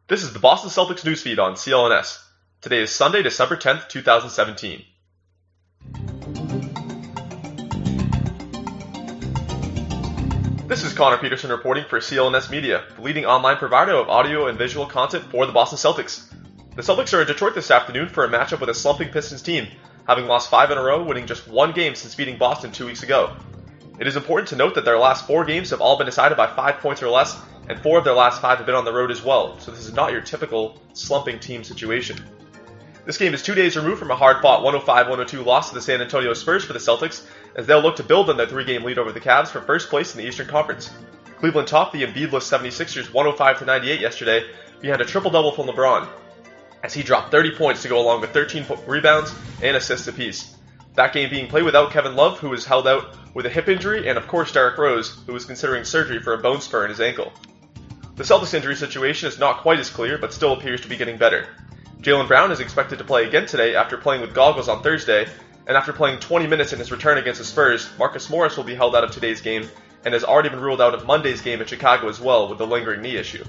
This is the Boston Celtics newsfeed on CLNS. Today is Sunday, December 10th, 2017. This is Connor Peterson reporting for CLNS Media, the leading online provider of audio and visual content for the Boston Celtics. The Celtics are in Detroit this afternoon for a matchup with a slumping Pistons team, having lost 5 in a row, winning just one game since beating Boston 2 weeks ago. It is important to note that their last 4 games have all been decided by 5 points or less, and 4 of their last 5 have been on the road as well, so this is not your typical slumping team situation. This game is 2 days removed from a hard-fought 105-102 loss to the San Antonio Spurs for the Celtics, as they'll look to build on their 3-game lead over the Cavs for first place in the Eastern Conference. Cleveland topped the Embiid-less 76ers 105-98 yesterday behind a triple-double from LeBron, as he dropped 30 points to go along with 13 rebounds and assists apiece. That game being played without Kevin Love, who was held out with a hip injury, and of course Derrick Rose, who was considering surgery for a bone spur in his ankle. The Celtics injury situation is not quite as clear, but still appears to be getting better. Jaylen Brown is expected to play again today after playing with goggles on Thursday, and after playing 20 minutes in his return against the Spurs, Marcus Morris will be held out of today's game, and has already been ruled out of Monday's game in Chicago as well with the lingering knee issue.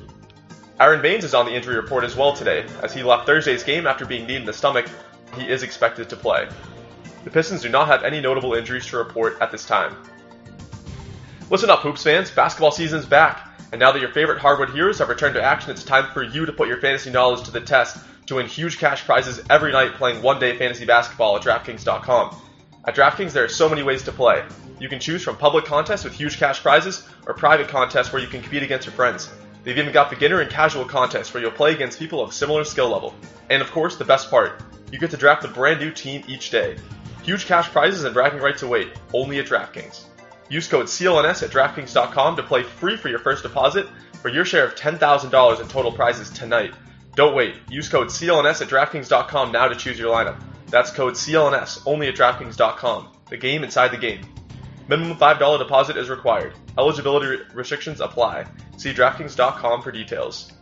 Aron Baynes is on the injury report as well today, as he left Thursday's game after being kneed in the stomach. He is expected to play. The Pistons do not have any notable injuries to report at this time. Listen up, Hoops fans, basketball season's back. And now that your favorite hardwood heroes have returned to action, it's time for you to put your fantasy knowledge to the test to win huge cash prizes every night playing one-day fantasy basketball at DraftKings.com. At DraftKings, there are so many ways to play. You can choose from public contests with huge cash prizes or private contests where you can compete against your friends. They've even got beginner and casual contests where you'll play against people of similar skill level. And of course, the best part, you get to draft a brand new team each day. Huge cash prizes and bragging rights await, only at DraftKings. Use code CLNS at DraftKings.com to play free for your first deposit for your share of $10,000 in total prizes tonight. Don't wait. Use code CLNS at DraftKings.com now to choose your lineup. That's code CLNS only at DraftKings.com. The game inside the game. Minimum $5 deposit is required. Eligibility restrictions apply. See DraftKings.com for details.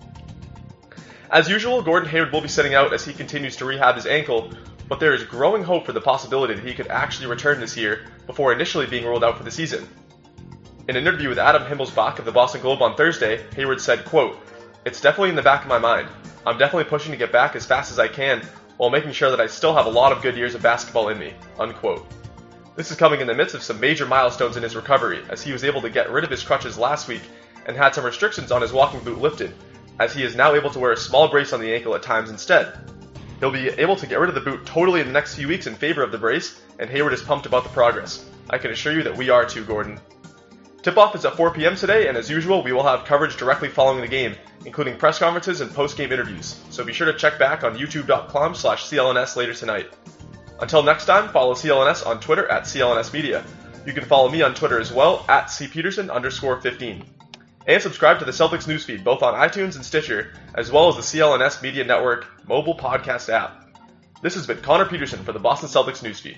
As usual, Gordon Hayward will be sitting out as he continues to rehab his ankle, but there is growing hope for the possibility that he could actually return this year before initially being ruled out for the season. In an interview with Adam Himmelsbach of the Boston Globe on Thursday, Hayward said, quote, "It's definitely in the back of my mind. I'm definitely pushing to get back as fast as I can while making sure that I still have a lot of good years of basketball in me," unquote. This is coming in the midst of some major milestones in his recovery, as he was able to get rid of his crutches last week and had some restrictions on his walking boot lifted, as he is now able to wear a small brace on the ankle at times instead. He'll be able to get rid of the boot totally in the next few weeks in favor of the brace, and Hayward is pumped about the progress. I can assure you that we are too, Gordon. Tip-off is at 4 p.m. today, and as usual, we will have coverage directly following the game, including press conferences and post-game interviews, so be sure to check back on youtube.com/CLNS later tonight. Until next time, follow CLNS on Twitter at CLNS Media. You can follow me on Twitter as well, at cpeterson_15. And subscribe to the Celtics newsfeed both on iTunes and Stitcher, as well as the CLNS Media Network mobile podcast app. This has been Connor Peterson for the Boston Celtics newsfeed.